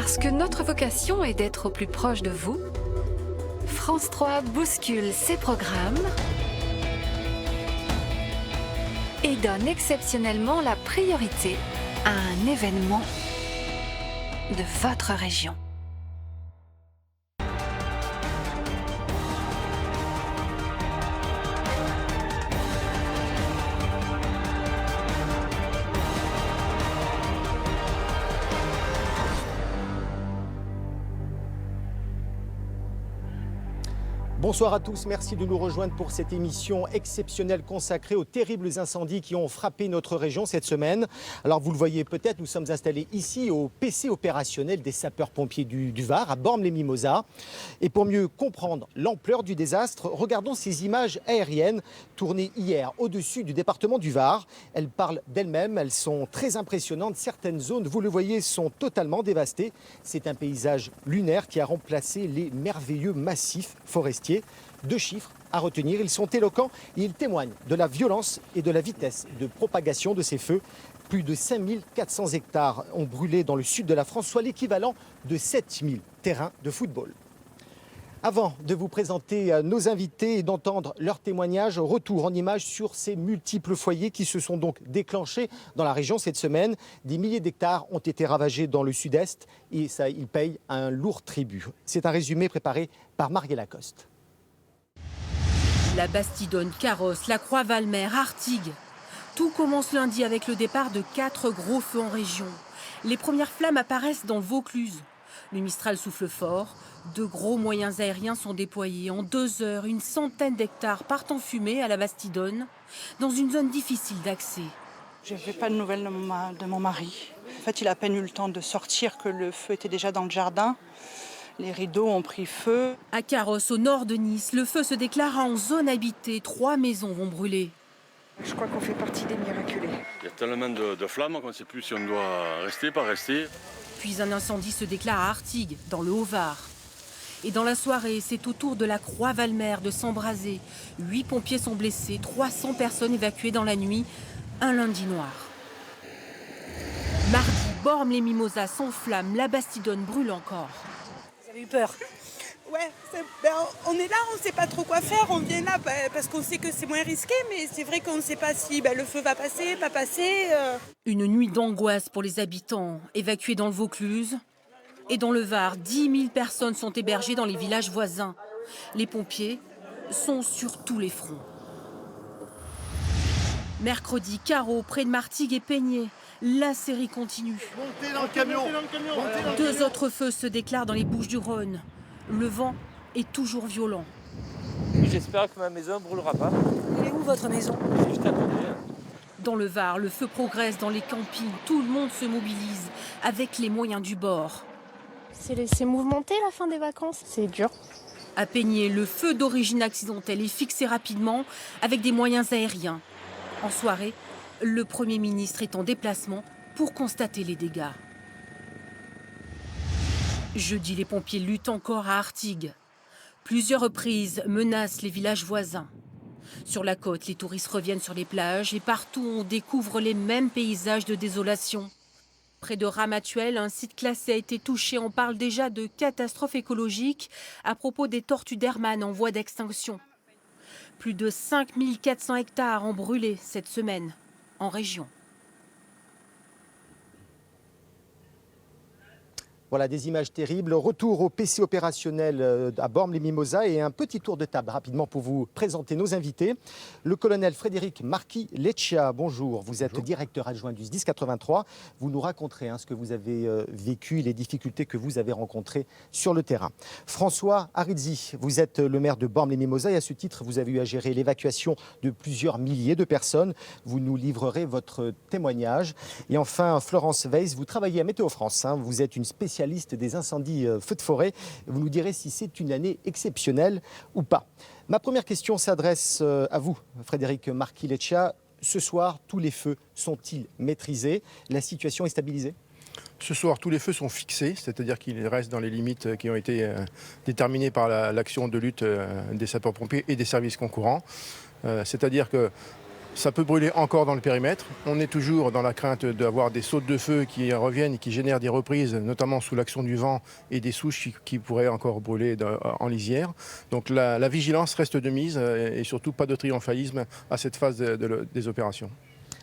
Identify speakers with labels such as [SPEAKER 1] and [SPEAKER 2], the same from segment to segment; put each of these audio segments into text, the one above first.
[SPEAKER 1] Parce que notre vocation est d'être au plus proche de vous, France 3 bouscule ses programmes et donne exceptionnellement la priorité à un événement de votre région.
[SPEAKER 2] Bonsoir à tous, merci de nous rejoindre pour cette émission exceptionnelle consacrée aux terribles incendies qui ont frappé notre région cette semaine. Alors vous le voyez peut-être, nous sommes installés ici au PC opérationnel des sapeurs-pompiers du Var, à Bormes-les-Mimosas. Et pour mieux comprendre l'ampleur du désastre, regardons ces images aériennes tournées hier au-dessus du département du Var. Elles parlent d'elles-mêmes, elles sont très impressionnantes. Certaines zones, vous le voyez, sont totalement dévastées. C'est un paysage lunaire qui a remplacé les merveilleux massifs forestiers. Deux chiffres à retenir, ils sont éloquents et ils témoignent de la violence et de la vitesse de propagation de ces feux. Plus de 5400 hectares ont brûlé dans le sud de la France, soit l'équivalent de 7000 terrains de football. Avant de vous présenter nos invités et d'entendre leurs témoignages, retour en images sur ces multiples foyers qui se sont donc déclenchés dans la région cette semaine. Des milliers d'hectares ont été ravagés dans le sud-est et ça, ils payent un lourd tribut. C'est un résumé préparé par Marielle Lacoste.
[SPEAKER 3] La Bastidonne, Carros, la Croix-Valmer, Artigues. Tout commence lundi avec le départ de 4 gros feux en région. Les premières flammes apparaissent dans le Vaucluse. Le Mistral souffle fort. De gros moyens aériens sont déployés. En 2 heures, une centaine d'hectares partent en fumée à la Bastidonne, dans une zone difficile d'accès.
[SPEAKER 4] Je n'avais pas de nouvelles de mon mari. En fait, il a à peine eu le temps de sortir que le feu était déjà dans le jardin. Les rideaux ont pris feu.
[SPEAKER 3] À Carros, au nord de Nice, le feu se déclara en zone habitée. 3 maisons vont brûler.
[SPEAKER 5] Je crois qu'on fait partie des miraculés.
[SPEAKER 6] Il y a tellement de flammes qu'on ne sait plus si on doit rester, pas rester.
[SPEAKER 3] Puis un incendie se déclare à Artigues, dans le Haut-Var. Et dans la soirée, c'est au tour de la Croix-Valmer de s'embraser. 8 pompiers sont blessés, 300 personnes évacuées dans la nuit. Un lundi noir. Mardi, Bormes-les-Mimosas s'enflamme, la Bastidonne brûle encore.
[SPEAKER 7] Vous avez eu peur?
[SPEAKER 5] Ouais, on est là, on ne sait pas trop quoi faire. On vient là parce qu'on sait que c'est moins risqué, mais c'est vrai qu'on ne sait pas si le feu va passer, pas passer.
[SPEAKER 3] Une nuit d'angoisse pour les habitants, évacués dans le Vaucluse. Et dans le Var, 10 000 personnes sont hébergées dans les villages voisins. Les pompiers sont sur tous les fronts. Mercredi, Carreau, près de Martigues et Peigné. La série continue.
[SPEAKER 2] Montez dans le camion.
[SPEAKER 3] 2 autres feux se déclarent dans les Bouches-du-Rhône. Le vent est toujours violent.
[SPEAKER 8] J'espère que ma maison ne brûlera pas.
[SPEAKER 7] Elle est où votre maison?
[SPEAKER 8] Juste à côté.
[SPEAKER 3] Dans le Var, le feu progresse dans les campings. Tout le monde se mobilise avec les moyens du bord.
[SPEAKER 9] C'est mouvementé la fin des vacances, c'est dur.
[SPEAKER 3] À Peigné, le feu d'origine accidentelle est fixé rapidement avec des moyens aériens. En soirée, le Premier ministre est en déplacement pour constater les dégâts. Jeudi, les pompiers luttent encore à Artigues. Plusieurs reprises menacent les villages voisins. Sur la côte, les touristes reviennent sur les plages et partout on découvre les mêmes paysages de désolation. Près de Ramatuelle, un site classé a été touché. On parle déjà de catastrophe écologique à propos des tortues d'Hermann en voie d'extinction. Plus de 5400 hectares ont brûlé cette semaine en région.
[SPEAKER 2] Voilà des images terribles. Retour au PC opérationnel à Bormes-les-Mimosas et un petit tour de table rapidement pour vous présenter nos invités. Le colonel Frédéric Marchi-Leccia, bonjour. Vous êtes directeur adjoint du SDIS 83. Vous nous raconterez ce que vous avez vécu, les difficultés que vous avez rencontrées sur le terrain. François Arizzi, vous êtes le maire de Bormes-les-Mimosas et à ce titre, vous avez eu à gérer l'évacuation de plusieurs milliers de personnes. Vous nous livrerez votre témoignage. Et enfin, Florence Weiss, vous travaillez à Météo France. Vous êtes une spécialiste des incendies feux de forêt. Vous nous direz si c'est une année exceptionnelle ou pas. Ma première question s'adresse à vous, Frédéric Marchi-Leccia. Ce soir, tous les feux sont-ils maîtrisés? La situation est stabilisée?
[SPEAKER 10] Ce soir, tous les feux sont fixés, c'est-à-dire qu'ils restent dans les limites qui ont été déterminées par l'action de lutte des sapeurs-pompiers et des services concurrents. C'est-à-dire que Ça peut brûler encore dans le périmètre. On est toujours dans la crainte d'avoir des sautes de feu qui reviennent et qui génèrent des reprises, notamment sous l'action du vent et des souches qui pourraient encore brûler en lisière. Donc la vigilance reste de mise et surtout pas de triomphalisme à cette phase des opérations.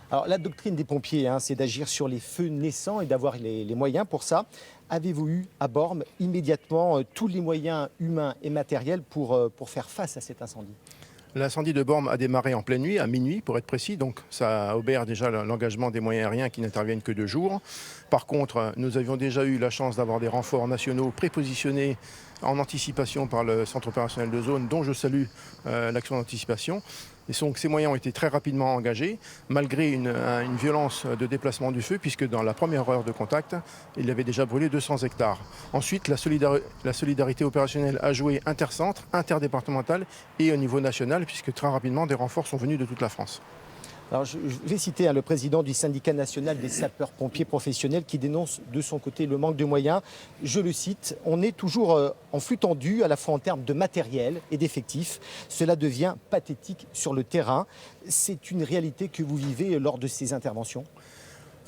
[SPEAKER 2] Alors la doctrine des pompiers, c'est d'agir sur les feux naissants et d'avoir les moyens pour ça. Avez-vous eu à Bormes immédiatement tous les moyens humains et matériels pour faire face à cet incendie ?
[SPEAKER 10] L'incendie de Bormes a démarré en pleine nuit, à minuit pour être précis, donc ça obère déjà l'engagement des moyens aériens qui n'interviennent que de jour. Par contre, nous avions déjà eu la chance d'avoir des renforts nationaux prépositionnés en anticipation par le centre opérationnel de zone, dont je salue l'action d'anticipation. Et donc ces moyens ont été très rapidement engagés, malgré une violence de déplacement du feu, puisque dans la première heure de contact, il avait déjà brûlé 200 hectares. Ensuite, la solidarité opérationnelle a joué intercentre, interdépartemental et au niveau national, puisque très rapidement, des renforts sont venus de toute la France.
[SPEAKER 2] Alors, je vais citer le président du syndicat national des sapeurs-pompiers professionnels qui dénonce de son côté le manque de moyens. Je le cite, on est toujours en flux tendu à la fois en termes de matériel et d'effectifs. Cela devient pathétique sur le terrain. C'est une réalité que vous vivez lors de ces interventions ?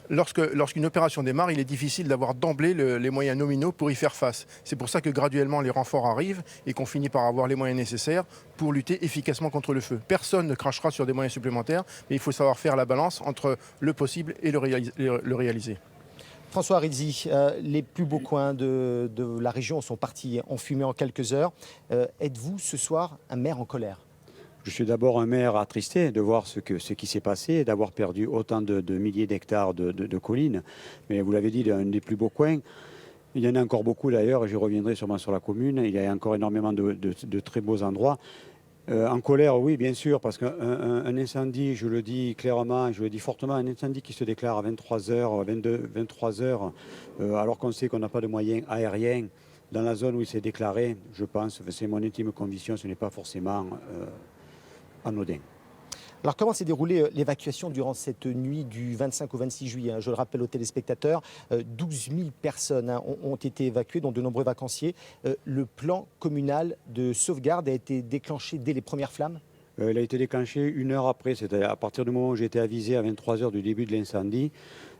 [SPEAKER 10] Lorsqu'une opération démarre, il est difficile d'avoir d'emblée les moyens nominaux pour y faire face. C'est pour ça que graduellement les renforts arrivent et qu'on finit par avoir les moyens nécessaires pour lutter efficacement contre le feu. Personne ne crachera sur des moyens supplémentaires, mais il faut savoir faire la balance entre le possible et le réalisé.
[SPEAKER 2] François Rizzi, les plus beaux coins de la région sont partis en fumée en quelques heures. Êtes-vous ce soir un maire en colère ?
[SPEAKER 11] Je suis d'abord un maire attristé de voir ce qui s'est passé et d'avoir perdu autant de milliers d'hectares de collines. Mais vous l'avez dit, un des plus beaux coins. Il y en a encore beaucoup d'ailleurs, et je reviendrai sûrement sur la commune. Il y a encore énormément de très beaux endroits. En colère, oui, bien sûr, parce qu'un incendie, je le dis clairement, je le dis fortement, un incendie qui se déclare à 23h, 23h, alors qu'on sait qu'on n'a pas de moyens aériens dans la zone où il s'est déclaré, je pense, c'est mon intime conviction, ce n'est pas forcément anodin.
[SPEAKER 2] Alors comment s'est déroulée l'évacuation durant cette nuit du 25 au 26 juillet ? Je le rappelle aux téléspectateurs, 12 000 personnes ont été évacuées, dont de nombreux vacanciers. Le plan communal de sauvegarde a été déclenché dès les premières flammes ?
[SPEAKER 11] Il a été déclenché une heure après, c'est-à-dire à partir du moment où j'ai été avisé à 23h du début de l'incendie.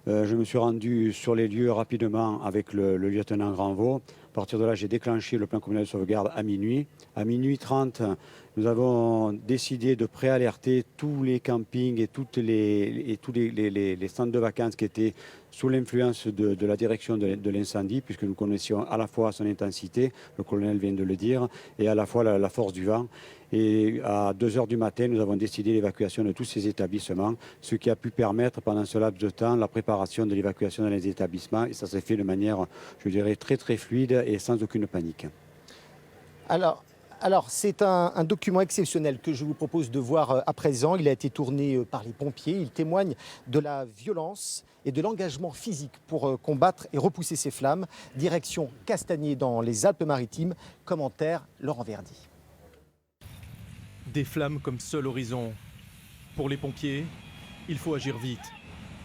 [SPEAKER 11] Je me suis rendu sur les lieux rapidement avec le lieutenant Granvaux. À partir de là, j'ai déclenché le plan communal de sauvegarde à minuit. À minuit 30, nous avons décidé de préalerter tous les campings et tous les centres de vacances qui étaient sous l'influence de la direction de l'incendie, puisque nous connaissions à la fois son intensité, le colonel vient de le dire, et à la fois la force du vent. Et à 2h du matin, nous avons décidé l'évacuation de tous ces établissements, ce qui a pu permettre pendant ce laps de temps la préparation de l'évacuation dans les établissements. Et ça s'est fait de manière, je dirais, très très fluide et sans aucune panique.
[SPEAKER 2] Alors c'est un document exceptionnel que je vous propose de voir à présent. Il a été tourné par les pompiers. Il témoigne de la violence et de l'engagement physique pour combattre et repousser ces flammes. Direction Castagnier dans les Alpes-Maritimes. Commentaire Laurent Verdy.
[SPEAKER 12] Des flammes comme seul horizon. Pour les pompiers, il faut agir vite.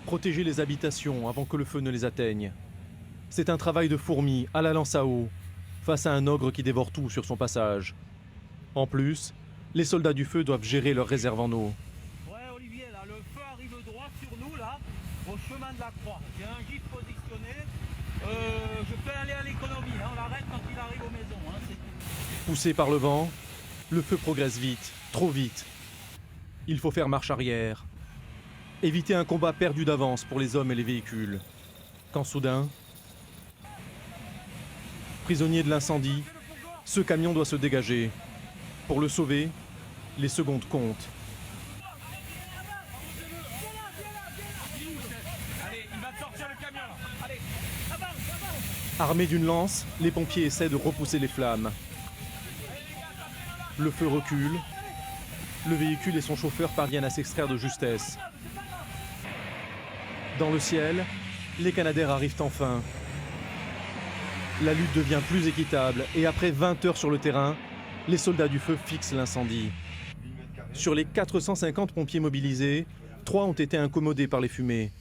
[SPEAKER 12] Protéger les habitations avant que le feu ne les atteigne. C'est un travail de fourmi à la lance à eau, face à un ogre qui dévore tout sur son passage. En plus, les soldats du feu doivent gérer leur réserve en eau.
[SPEAKER 13] Ouais Olivier, là, le feu arrive droit sur nous, là, au chemin de la Croix. Il y a un gîte positionné. Je peux aller à l'économie, on l'arrête quand il arrive aux maisons.
[SPEAKER 12] Poussé par le vent, le feu progresse vite, trop vite. Il faut faire marche arrière. Éviter un combat perdu d'avance pour les hommes et les véhicules. Quand soudain, prisonnier de l'incendie, ce camion doit se dégager. Pour le sauver, les secondes comptent. Armés d'une lance, les pompiers essaient de repousser les flammes. Le feu recule. Le véhicule et son chauffeur parviennent à s'extraire de justesse. Dans le ciel, les Canadair arrivent enfin. La lutte devient plus équitable et après 20 heures sur le terrain, les soldats du feu fixent l'incendie. Sur les 450 pompiers mobilisés, 3 ont été incommodés par les fumées.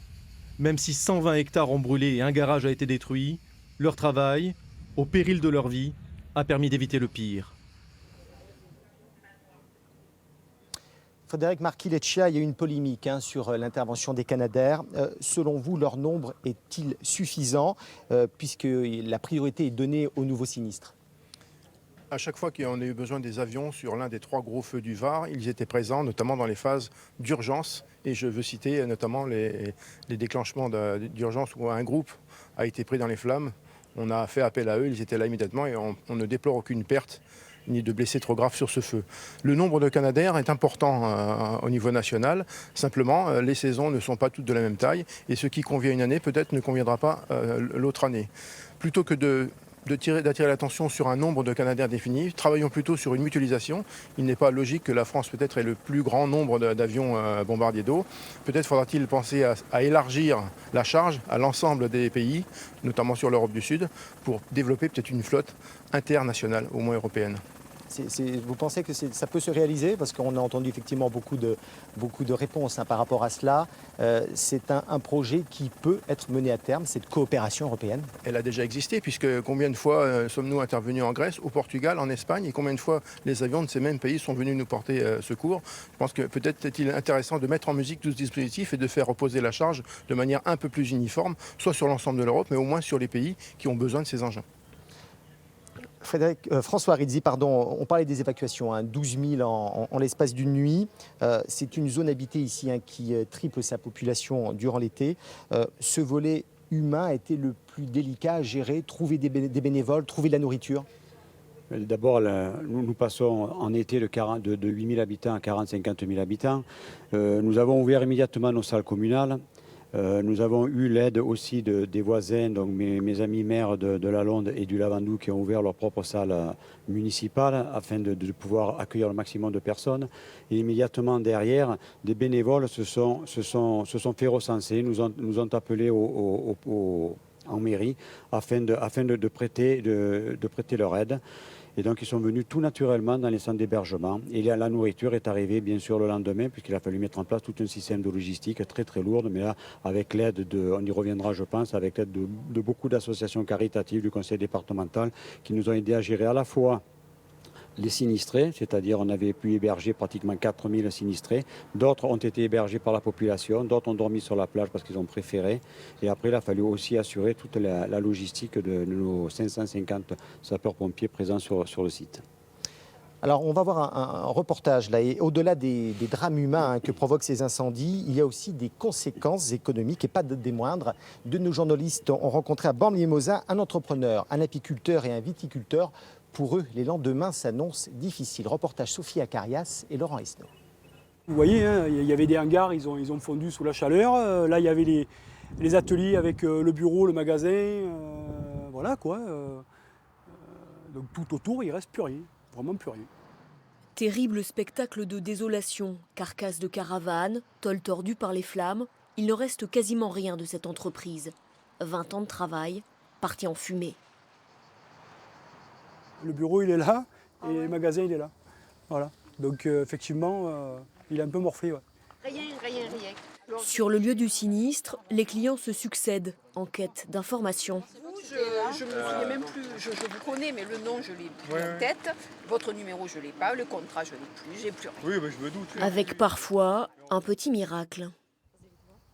[SPEAKER 12] Même si 120 hectares ont brûlé et un garage a été détruit, leur travail, au péril de leur vie, a permis d'éviter le pire.
[SPEAKER 2] Frédéric Marchi-Leccia, il y a eu une polémique sur l'intervention des Canadair. Selon vous, leur nombre est-il suffisant puisque la priorité est donnée aux nouveaux sinistres?
[SPEAKER 10] À chaque fois qu'on a eu besoin des avions sur l'un des 3 gros feux du Var, ils étaient présents, notamment dans les phases d'urgence. Et je veux citer notamment les déclenchements d'urgence où un groupe a été pris dans les flammes. On a fait appel à eux, ils étaient là immédiatement et on ne déplore aucune perte ni de blessés trop graves sur ce feu. Le nombre de Canadair est important au niveau national. Simplement, les saisons ne sont pas toutes de la même taille et ce qui convient une année peut-être ne conviendra pas l'autre année. Plutôt que d'attirer l'attention sur un nombre de Canadair défini, travaillons plutôt sur une mutualisation. Il n'est pas logique que la France peut-être ait le plus grand nombre d'avions bombardiers d'eau. Peut-être faudra-t-il penser à élargir la charge à l'ensemble des pays, notamment sur l'Europe du Sud, pour développer peut-être une flotte internationale, au moins européenne.
[SPEAKER 2] Vous pensez que ça peut se réaliser? Parce qu'on a entendu effectivement beaucoup de réponses par rapport à cela. C'est un projet qui peut être mené à terme, cette coopération européenne?
[SPEAKER 10] Elle a déjà existé, puisque combien de fois sommes-nous intervenus en Grèce, au Portugal, en Espagne, et combien de fois les avions de ces mêmes pays sont venus nous porter secours? Je pense que peut-être est-il intéressant de mettre en musique tout ce dispositif et de faire reposer la charge de manière un peu plus uniforme, soit sur l'ensemble de l'Europe, mais au moins sur les pays qui ont besoin de ces engins.
[SPEAKER 2] François Rizzi, pardon, on parlait des évacuations, 12 000 en l'espace d'une nuit. C'est une zone habitée ici qui triple sa population durant l'été. Ce volet humain a été le plus délicat à gérer, trouver des bénévoles, trouver de la nourriture?
[SPEAKER 11] D'abord, nous passons en été de 8 000 habitants à 40-50 000 habitants. Nous avons ouvert immédiatement nos salles communales. Nous avons eu l'aide aussi des voisins, donc mes amis maires de la Londe et du Lavandou qui ont ouvert leur propre salle municipale afin de pouvoir accueillir le maximum de personnes. Et immédiatement derrière, des bénévoles se sont fait recenser, nous ont appelés en mairie afin de prêter leur aide. Et donc ils sont venus tout naturellement dans les centres d'hébergement. Et la nourriture est arrivée bien sûr le lendemain, puisqu'il a fallu mettre en place tout un système de logistique très très lourd. Mais là, avec l'aide on y reviendra je pense, avec l'aide de beaucoup d'associations caritatives du conseil départemental qui nous ont aidés à gérer à la fois les sinistrés, c'est-à-dire on avait pu héberger pratiquement 4000 sinistrés. D'autres ont été hébergés par la population, d'autres ont dormi sur la plage parce qu'ils ont préféré. Et après, il a fallu aussi assurer toute la logistique de nos 550 sapeurs-pompiers présents sur le site.
[SPEAKER 2] Alors, on va voir un reportage là. Et au-delà des drames humains que provoquent ces incendies, il y a aussi des conséquences économiques et pas des moindres. Deux de nos journalistes ont rencontré à Bormes-les-Mosins un entrepreneur, un apiculteur et un viticulteur. Pour eux, les lendemains s'annoncent difficiles. Reportage Sophie Acarias et Laurent Esnault.
[SPEAKER 14] Vous voyez, il y avait des hangars, ils ont fondu sous la chaleur. Là, il y avait les ateliers avec le bureau, le magasin. Voilà quoi. Donc tout autour, il ne reste plus rien. Vraiment plus rien.
[SPEAKER 15] Terrible spectacle de désolation. Carcasses de caravanes, tôles tordues par les flammes. Il ne reste quasiment rien de cette entreprise. 20 ans de travail, partis en fumée.
[SPEAKER 14] Le bureau, il est là, et le magasin, il est là. Voilà. Donc, effectivement, il est un peu morflé. Ouais.
[SPEAKER 15] Rien. Sur le lieu du sinistre, les clients se succèdent en quête d'informations.
[SPEAKER 16] Je ne me souviens même plus, je vous connais, mais le nom, je l'ai plus en tête. Votre numéro, je ne l'ai pas. Le contrat, je ne l'ai plus. J'ai plus rien.
[SPEAKER 14] Oui, je me doute.
[SPEAKER 15] Avec parfois un petit miracle.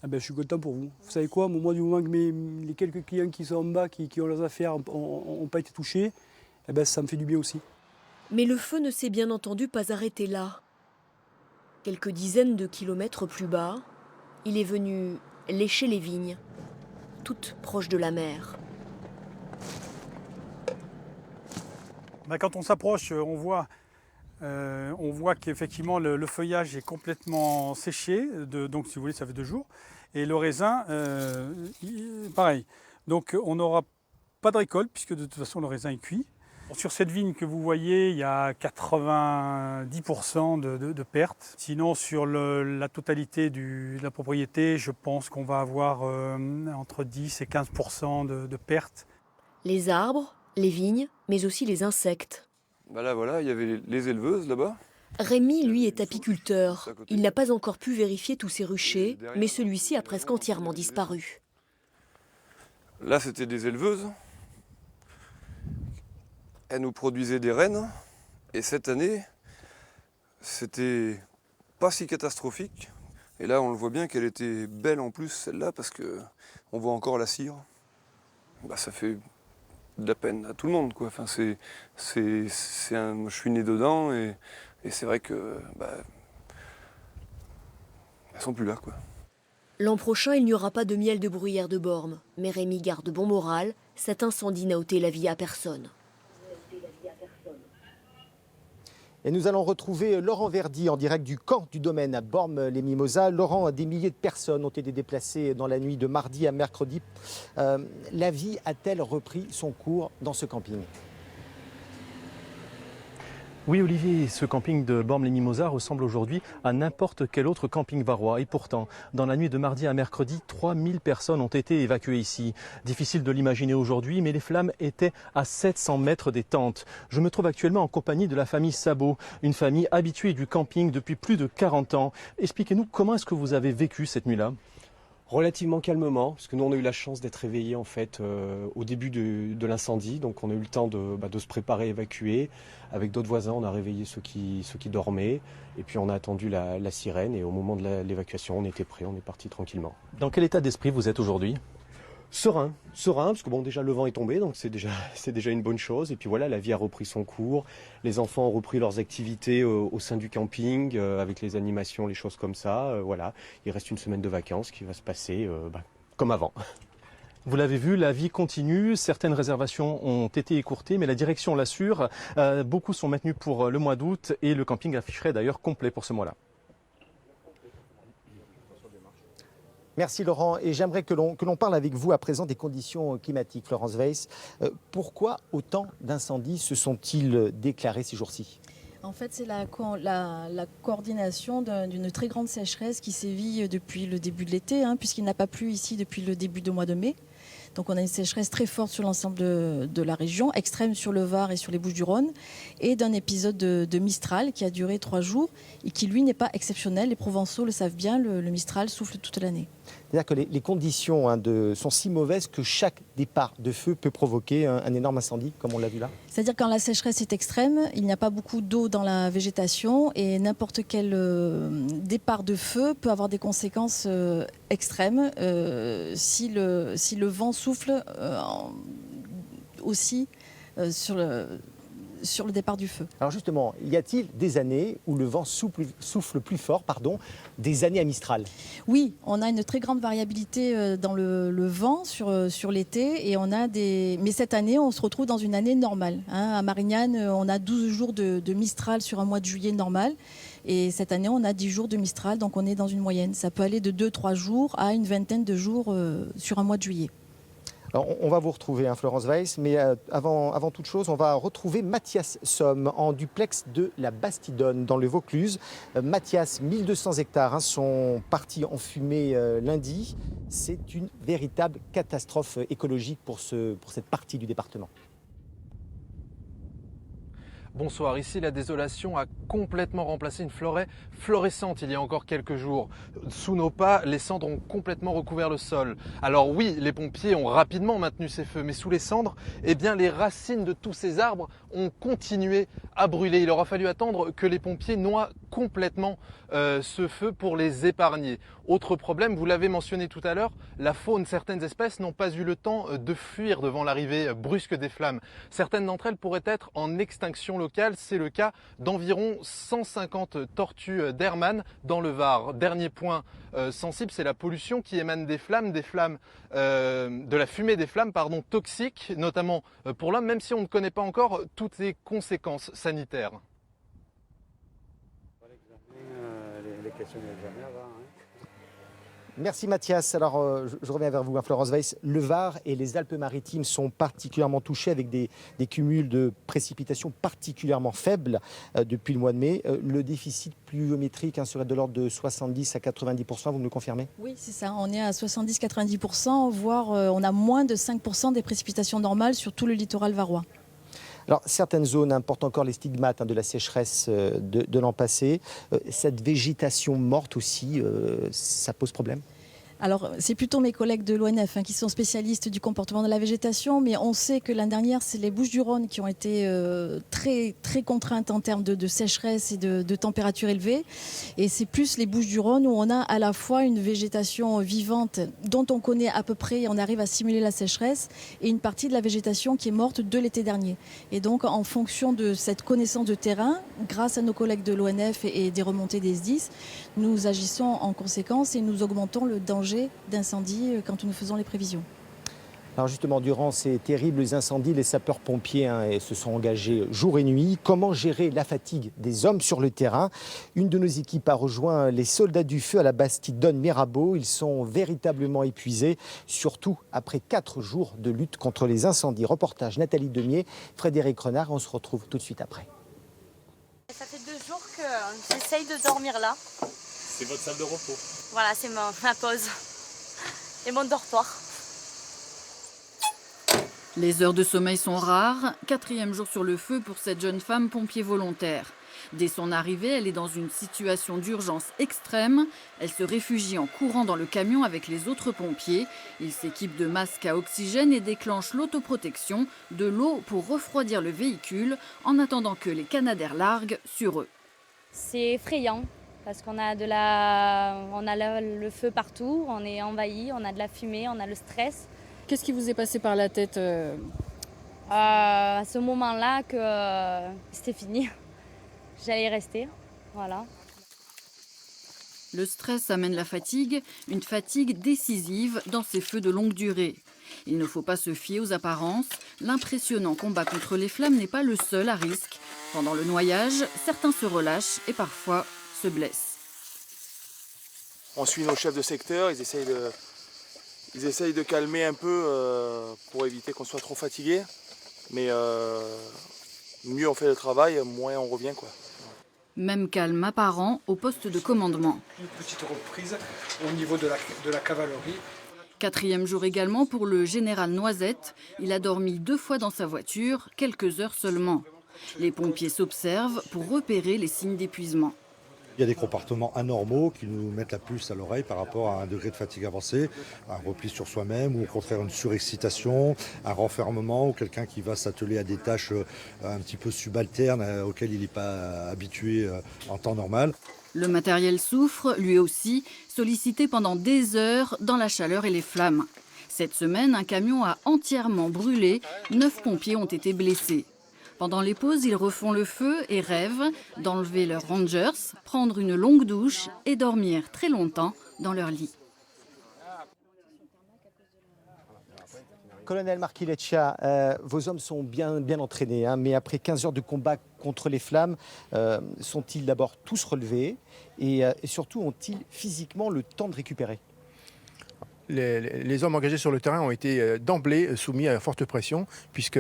[SPEAKER 14] Ah ben, je suis content pour vous. Vous savez quoi, moi, du moment que les quelques clients qui sont en bas, qui ont leurs affaires, n'ont pas été touchés, eh ben, ça me fait du bien aussi.
[SPEAKER 15] Mais le feu ne s'est bien entendu pas arrêté là. Quelques dizaines de kilomètres plus bas, il est venu lécher les vignes, toutes proches de la mer.
[SPEAKER 17] Quand on s'approche, on voit qu'effectivement le feuillage est complètement séché. Donc, si vous voulez, ça fait 2 jours. Et le raisin, pareil. Donc, on n'aura pas de récolte puisque de toute façon, le raisin est cuit. Sur cette vigne que vous voyez, il y a 90% de pertes. Sinon, sur la totalité de la propriété, je pense qu'on va avoir entre 10 et 15% de pertes.
[SPEAKER 15] Les arbres, les vignes, mais aussi les insectes.
[SPEAKER 18] Là, voilà, il y avait les éleveuses là-bas.
[SPEAKER 15] Rémi, lui, est apiculteur. Il n'a pas encore pu vérifier tous ses ruchers, mais celui-ci a presque entièrement disparu.
[SPEAKER 18] Là, c'était des éleveuses. Elles nous produisaient des rennes. Et cette année, c'était pas si catastrophique. Et là, on le voit bien qu'elle était belle en plus, celle-là, parce qu'on voit encore la cire. Bah, ça fait de la peine à tout le monde, quoi. Enfin, je suis né dedans et c'est vrai que elles sont plus là, quoi.
[SPEAKER 15] L'an prochain, il n'y aura pas de miel de bruyère de Bormes. Mais Rémi garde bon moral, cet incendie n'a ôté la vie à personne.
[SPEAKER 2] Et nous allons retrouver Laurent Verdy en direct du camp du domaine à Bormes-les-Mimosas. Laurent, des milliers de personnes ont été déplacées dans la nuit de mardi à mercredi. La vie a-t-elle repris son cours dans ce camping ?
[SPEAKER 12] Oui Olivier, ce camping de Bormes-les-Mimosas ressemble aujourd'hui à n'importe quel autre camping varois. Et pourtant, dans la nuit de mardi à mercredi, 3000 personnes ont été évacuées ici. Difficile de l'imaginer aujourd'hui, mais les flammes étaient à 700 mètres des tentes. Je me trouve actuellement en compagnie de la famille Sabot, une famille habituée du camping depuis plus de 40 ans. Expliquez-nous comment est-ce que vous avez vécu cette nuit-là ?
[SPEAKER 19] Relativement calmement, parce que nous on a eu la chance d'être réveillés en fait au début de l'incendie, donc on a eu le temps de se préparer, évacuer. Avec d'autres voisins, on a réveillé ceux qui dormaient, et puis on a attendu la sirène, et au moment de l'évacuation, on était prêts, on est parti tranquillement.
[SPEAKER 12] Dans quel état d'esprit vous êtes aujourd'hui ?
[SPEAKER 19] Serein, parce que bon, déjà le vent est tombé, donc c'est déjà une bonne chose. Et puis voilà, la vie a repris son cours. Les enfants ont repris leurs activités au sein du camping, avec les animations, les choses comme ça. Voilà, il reste une semaine de vacances qui va se passer comme avant.
[SPEAKER 12] Vous l'avez vu, la vie continue. Certaines réservations ont été écourtées, mais la direction l'assure. Beaucoup sont maintenus pour le mois d'août et le camping afficherait d'ailleurs complet pour ce mois-là.
[SPEAKER 2] Merci Laurent, et j'aimerais que l'on parle avec vous à présent des conditions climatiques. Florence Weiss, pourquoi autant d'incendies se sont-ils déclarés ces jours-ci ?
[SPEAKER 20] En fait, c'est la coordination d'une très grande sécheresse qui sévit depuis le début de l'été, puisqu'il n'a pas plu ici depuis le début du mois de mai. Donc on a une sécheresse très forte sur l'ensemble de la région, extrême sur le Var et sur les Bouches-du-Rhône, et d'un épisode de Mistral qui a duré 3 jours et qui, lui, n'est pas exceptionnel. Les Provençaux le savent bien, le Mistral souffle toute l'année.
[SPEAKER 2] C'est-à-dire que les conditions sont si mauvaises que chaque départ de feu peut provoquer un énorme incendie, comme on l'a vu là ?
[SPEAKER 20] C'est-à-dire quand la sécheresse est extrême, il n'y a pas beaucoup d'eau dans la végétation et n'importe quel départ de feu peut avoir des conséquences extrêmes si le vent souffle aussi sur le départ du feu.
[SPEAKER 2] Alors justement, y a-t-il des années où le vent souffle plus fort, des années à Mistral ?
[SPEAKER 20] Oui, on a une très grande variabilité dans le vent sur l'été, et mais cette année, on se retrouve dans une année normale. À Marignane, on a 12 jours de Mistral sur un mois de juillet normal, et cette année, on a 10 jours de Mistral, donc on est dans une moyenne. Ça peut aller de 2-3 jours à une vingtaine de jours sur un mois de juillet.
[SPEAKER 2] Alors, on va vous retrouver, Florence Weiss, mais avant toute chose, on va retrouver Mathias Somme en duplex de la Bastidonne, dans le Vaucluse. Mathias, 1200 hectares sont partis en fumée lundi. C'est une véritable catastrophe écologique pour cette partie du département.
[SPEAKER 21] Bonsoir, ici la désolation a complètement remplacé une forêt florissante il y a encore quelques jours. Sous nos pas, les cendres ont complètement recouvert le sol. Alors oui, les pompiers ont rapidement maintenu ces feux, mais sous les cendres, les racines de tous ces arbres ont continué à brûler. Il aura fallu attendre que les pompiers noient complètement ce feu pour les épargner. Autre problème, vous l'avez mentionné tout à l'heure, la faune, certaines espèces n'ont pas eu le temps de fuir devant l'arrivée brusque des flammes. Certaines d'entre elles pourraient être en extinction locale. C'est le cas d'environ 150 tortues d'Hermann dans le Var. Dernier point sensible, c'est la pollution qui émane des flammes, de la fumée des flammes, toxiques, notamment pour l'homme, même si on ne connaît pas encore toutes les conséquences sanitaires.
[SPEAKER 11] Les questions de l'examen avant.
[SPEAKER 2] Merci Mathias. Alors je reviens vers vous, Florence Weiss. Le Var et les Alpes-Maritimes sont particulièrement touchés avec des cumuls de précipitations particulièrement faibles depuis le mois de mai. Le déficit pluviométrique serait de l'ordre de 70 à 90%, vous me le confirmez ?
[SPEAKER 20] Oui, c'est ça. On est à 70-90%, voire on a moins de 5% des précipitations normales sur tout le littoral varois.
[SPEAKER 2] Alors, certaines zones portent encore les stigmates de la sécheresse de l'an passé. Cette végétation morte aussi, ça pose problème ?
[SPEAKER 20] Alors, c'est plutôt mes collègues de l'ONF qui sont spécialistes du comportement de la végétation, mais on sait que l'année dernière, c'est les Bouches-du-Rhône qui ont été très, très contraintes en termes de sécheresse et de température élevée. Et c'est plus les Bouches-du-Rhône où on a à la fois une végétation vivante dont on connaît à peu près, on arrive à simuler la sécheresse, et une partie de la végétation qui est morte de l'été dernier. Et donc, en fonction de cette connaissance de terrain, grâce à nos collègues de l'ONF et des remontées des SDIS, nous agissons en conséquence et nous augmentons le danger d'incendie quand nous faisons les prévisions.
[SPEAKER 2] Alors justement, durant ces terribles incendies, les sapeurs-pompiers se sont engagés jour et nuit. Comment gérer la fatigue des hommes sur le terrain? Une de nos équipes a rejoint les soldats du feu à la Bastide Don Mirabeau. Ils sont véritablement épuisés, surtout après 4 jours de lutte contre les incendies. Reportage Nathalie Demier, Frédéric Renard. On se retrouve tout de suite après.
[SPEAKER 1] Ça fait 2 jours que j'essaye de dormir là.
[SPEAKER 22] C'est votre salle de repos.
[SPEAKER 1] Voilà, c'est ma pause et mon dortoir.
[SPEAKER 23] Les heures de sommeil sont rares. 4e jour sur le feu pour cette jeune femme pompier volontaire. Dès son arrivée, elle est dans une situation d'urgence extrême. Elle se réfugie en courant dans le camion avec les autres pompiers. Ils s'équipent de masques à oxygène et déclenchent l'autoprotection, de l'eau pour refroidir le véhicule en attendant que les Canadair larguent sur eux.
[SPEAKER 1] C'est effrayant parce qu'on a le feu partout, on est envahi, on a de la fumée, on a le stress.
[SPEAKER 23] Qu'est-ce qui vous est passé par la tête
[SPEAKER 1] À ce moment-là que c'était fini. J'allais y rester, voilà.
[SPEAKER 23] Le stress amène la fatigue, une fatigue décisive dans ces feux de longue durée. Il ne faut pas se fier aux apparences. L'impressionnant combat contre les flammes n'est pas le seul à risque. Pendant le noyage, certains se relâchent et parfois se blessent.
[SPEAKER 24] On suit nos chefs de secteur, ils essayent de calmer un peu pour éviter qu'on soit trop fatigué. Mais mieux on fait le travail, moins on revient, quoi.
[SPEAKER 23] Même calme apparent au poste de commandement.
[SPEAKER 25] Une petite reprise au niveau de la cavalerie.
[SPEAKER 23] 4e jour également pour le général Noisette. Il a dormi 2 fois dans sa voiture, quelques heures seulement. Les pompiers s'observent pour repérer les signes d'épuisement.
[SPEAKER 26] Il y a des comportements anormaux qui nous mettent la puce à l'oreille par rapport à un degré de fatigue avancé, un repli sur soi-même ou au contraire une surexcitation, un renfermement ou quelqu'un qui va s'atteler à des tâches un petit peu subalternes auxquelles il n'est pas habitué en temps normal.
[SPEAKER 23] Le matériel souffre, lui aussi, sollicité pendant des heures dans la chaleur et les flammes. Cette semaine, un camion a entièrement brûlé, 9 pompiers ont été blessés. Pendant les pauses, ils refont le feu et rêvent d'enlever leurs Rangers, prendre une longue douche et dormir très longtemps dans leur lit.
[SPEAKER 2] Colonel Marquileccia, vos hommes sont bien entraînés, mais après 15 heures de combat contre les flammes, sont-ils d'abord tous relevés et surtout ont-ils physiquement le temps de récupérer ?
[SPEAKER 10] Les hommes engagés sur le terrain ont été d'emblée soumis à forte pression puisque,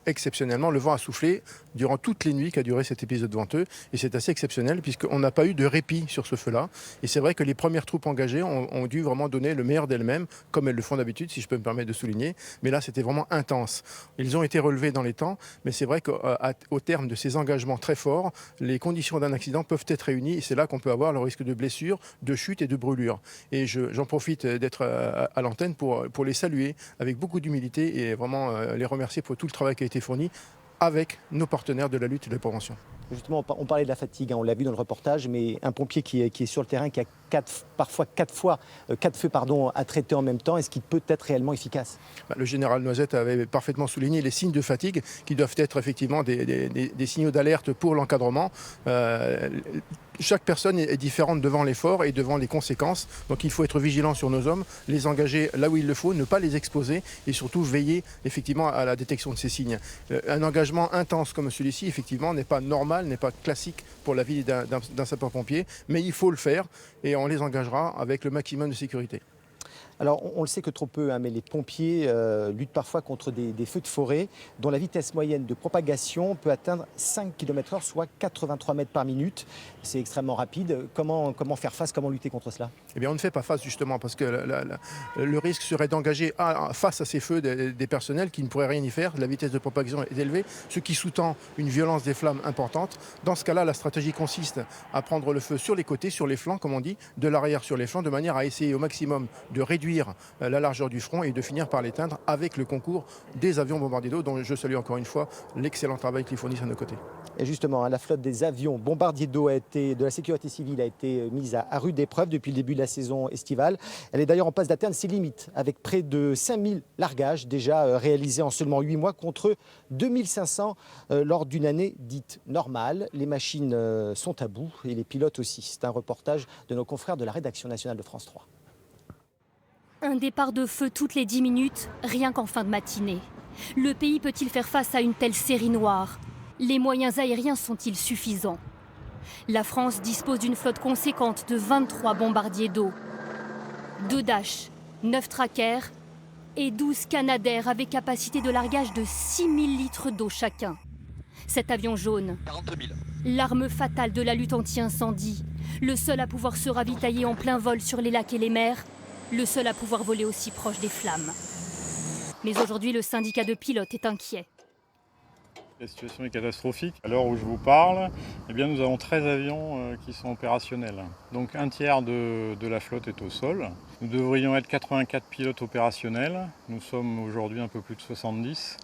[SPEAKER 10] exceptionnellement, le vent a soufflé durant toutes les nuits qu'a duré cet épisode venteux. Et c'est assez exceptionnel puisqu'on n'a pas eu de répit sur ce feu-là. Et c'est vrai que les premières troupes engagées ont dû vraiment donner le meilleur d'elles-mêmes, comme elles le font d'habitude, si je peux me permettre de souligner. Mais là, c'était vraiment intense. Ils ont été relevés dans les temps, mais c'est vrai qu'au terme de ces engagements très forts, les conditions d'un accident peuvent être réunies. Et c'est là qu'on peut avoir le risque de blessure, de chute et de brûlure. Et j'en profite d'être à l'antenne pour les saluer avec beaucoup d'humilité et vraiment les remercier pour tout le travail qui a été fourni avec nos partenaires de la lutte et de la prévention.
[SPEAKER 2] Justement, on parlait de la fatigue, on l'a vu dans le reportage, mais un pompier qui est sur le terrain, qui a parfois 4 feux à traiter en même temps, est-ce qu'il peut être réellement efficace ?
[SPEAKER 10] Le général Noisette avait parfaitement souligné les signes de fatigue qui doivent être effectivement des signaux d'alerte pour l'encadrement. Chaque personne est différente devant l'effort et devant les conséquences. Donc il faut être vigilant sur nos hommes, les engager là où il le faut, ne pas les exposer et surtout veiller effectivement à la détection de ces signes. Un engagement intense comme celui-ci, effectivement, n'est pas normal, n'est pas classique pour la vie d'un sapeur-pompier, mais il faut le faire et on les engagera avec le maximum de sécurité.
[SPEAKER 2] Alors, on le sait que trop peu, mais les pompiers luttent parfois contre des feux de forêt dont la vitesse moyenne de propagation peut atteindre 5 km/h, soit 83 mètres par minute. C'est extrêmement rapide. Comment faire face, comment lutter contre cela ?
[SPEAKER 10] Eh bien, on ne fait pas face justement parce que le risque serait d'engager face à ces feux des personnels qui ne pourraient rien y faire. La vitesse de propagation est élevée, ce qui sous-tend une violence des flammes importante. Dans ce cas-là, la stratégie consiste à prendre le feu sur les côtés, sur les flancs, comme on dit, de l'arrière sur les flancs, de manière à essayer au maximum de réduire la largeur du front et de finir par l'éteindre avec le concours des avions bombardiers d'eau, dont je salue encore une fois l'excellent travail qu'ils fournissent à nos côtés.
[SPEAKER 2] Et justement, la flotte des avions bombardiers d'eau de la sécurité civile a été mise à rude épreuve depuis le début de la saison estivale. Elle est d'ailleurs en passe d'atteindre ses limites, avec près de 5000 largages déjà réalisés en seulement 8 mois contre 2500 lors d'une année dite normale. Les machines sont à bout et les pilotes aussi. C'est un reportage de nos confrères de la rédaction nationale de France 3.
[SPEAKER 4] Un départ de feu toutes les 10 minutes, rien qu'en fin de matinée. Le pays peut-il faire face à une telle série noire ? Les moyens aériens sont-ils suffisants ? La France dispose d'une flotte conséquente de 23 bombardiers d'eau. 2 Dash, 9 Trackers et 12 Canadair avec capacité de largage de 6000 litres d'eau chacun. Cet avion jaune,
[SPEAKER 5] 42 000.
[SPEAKER 4] L'arme fatale de la lutte anti-incendie, le seul à pouvoir se ravitailler en plein vol sur les lacs et les mers, le seul à pouvoir voler aussi proche des flammes. Mais aujourd'hui, le syndicat de pilotes est inquiet.
[SPEAKER 6] La situation est catastrophique. À l'heure où je vous parle, eh bien, nous avons 13 avions qui sont opérationnels. Donc un tiers de la flotte est au sol. Nous devrions être 84 pilotes opérationnels. Nous sommes aujourd'hui un peu plus de 70.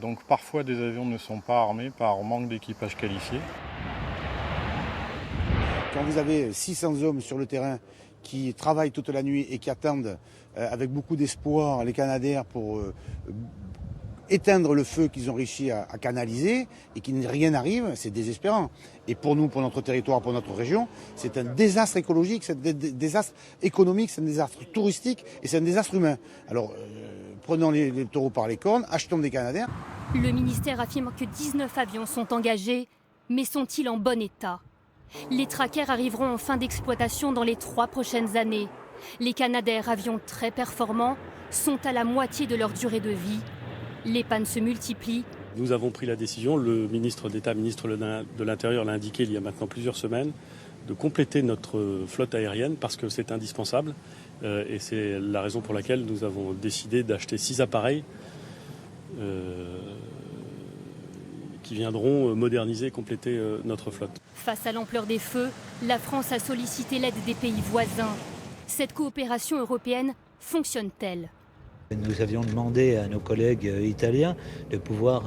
[SPEAKER 6] Donc parfois des avions ne sont pas armés par manque d'équipage qualifié.
[SPEAKER 7] Quand vous avez 600 hommes sur le terrain qui travaillent toute la nuit et qui attendent avec beaucoup d'espoir les Canadair pour éteindre le feu qu'ils ont réussi à canaliser et qu'il rien n'arrive, c'est désespérant. Et pour nous, pour notre territoire, pour notre région, c'est un désastre écologique, c'est un désastre économique, c'est un désastre touristique et c'est un désastre humain. Alors, prenons les taureaux par les cornes, achetons des Canadair.
[SPEAKER 4] Le ministère affirme que 19 avions sont engagés, mais sont-ils en bon état ? Les Trackers arriveront en fin d'exploitation dans les 3 prochaines années. Les Canadair, avions très performants, sont à la moitié de leur durée de vie. Les pannes se multiplient.
[SPEAKER 8] Nous avons pris la décision, le ministre d'État, ministre de l'Intérieur l'a indiqué il y a maintenant plusieurs semaines, de compléter notre flotte aérienne parce que c'est indispensable. Et c'est la raison pour laquelle nous avons décidé d'acheter 6 appareils qui viendront moderniser et compléter notre flotte.
[SPEAKER 4] Face à l'ampleur des feux, la France a sollicité l'aide des pays voisins. Cette coopération européenne fonctionne-t-elle ?
[SPEAKER 9] Nous avions demandé à nos collègues italiens de pouvoir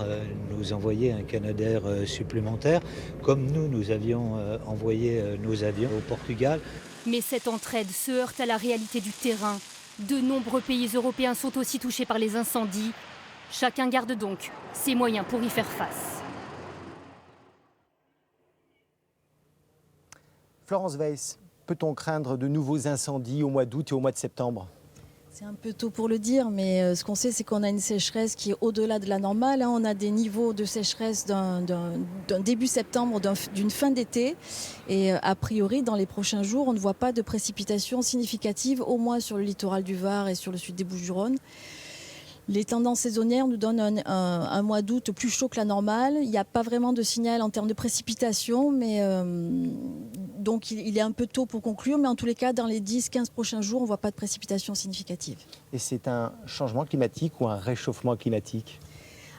[SPEAKER 9] nous envoyer un Canadair supplémentaire, comme nous avions envoyé nos avions au Portugal.
[SPEAKER 4] Mais cette entraide se heurte à la réalité du terrain. De nombreux pays européens sont aussi touchés par les incendies. Chacun garde donc ses moyens pour y faire face.
[SPEAKER 2] Florence Weiss, peut-on craindre de nouveaux incendies au mois d'août et au mois de septembre ?
[SPEAKER 20] C'est un peu tôt pour le dire, mais ce qu'on sait, c'est qu'on a une sécheresse qui est au-delà de la normale. On a des niveaux de sécheresse d'un début septembre, d'une fin d'été. Et a priori, dans les prochains jours, on ne voit pas de précipitations significatives, au moins sur le littoral du Var et sur le sud des Bouches-du-Rhône. Les tendances saisonnières nous donnent un mois d'août plus chaud que la normale. Il n'y a pas vraiment de signal en termes de précipitation, mais donc il est un peu tôt pour conclure. Mais en tous les cas, dans les 10-15 prochains jours, on ne voit pas de précipitations significatives.
[SPEAKER 2] Et c'est un changement climatique ou un réchauffement climatique ?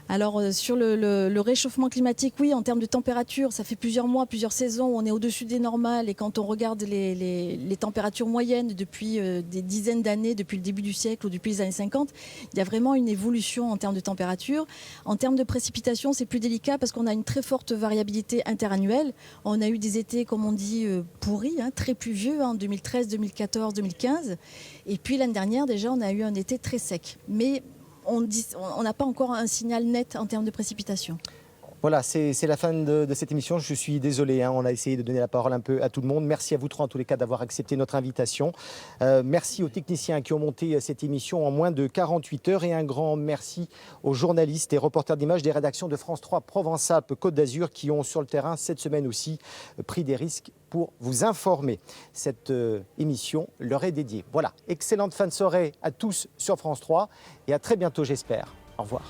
[SPEAKER 20] Alors sur le réchauffement climatique, oui, en termes de température, ça fait plusieurs mois, plusieurs saisons, on est au-dessus des normales. Et quand on regarde les températures moyennes depuis des dizaines d'années, depuis le début du siècle ou depuis les années 50, il y a vraiment une évolution en termes de température. En termes de précipitation, c'est plus délicat parce qu'on a une très forte variabilité interannuelle. On a eu des étés, comme on dit, pourris, très pluvieux, en 2013, 2014, 2015. Et puis l'année dernière, déjà, on a eu un été très sec. Mais on n'a pas encore un signal net en termes de précipitation.
[SPEAKER 2] Voilà, c'est la fin de cette émission. Je suis désolé, on a essayé de donner la parole un peu à tout le monde. Merci à vous trois en tous les cas d'avoir accepté notre invitation. Merci aux techniciens qui ont monté cette émission en moins de 48 heures et un grand merci aux journalistes et reporters d'images des rédactions de France 3 Provence-Alpes-Côte d'Azur qui ont sur le terrain cette semaine aussi pris des risques pour vous informer. Cette émission leur est dédiée. Voilà, excellente fin de soirée à tous sur France 3 et à très bientôt j'espère. Au revoir.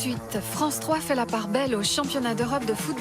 [SPEAKER 3] suite, France 3 fait la part belle au championnat d'Europe de football.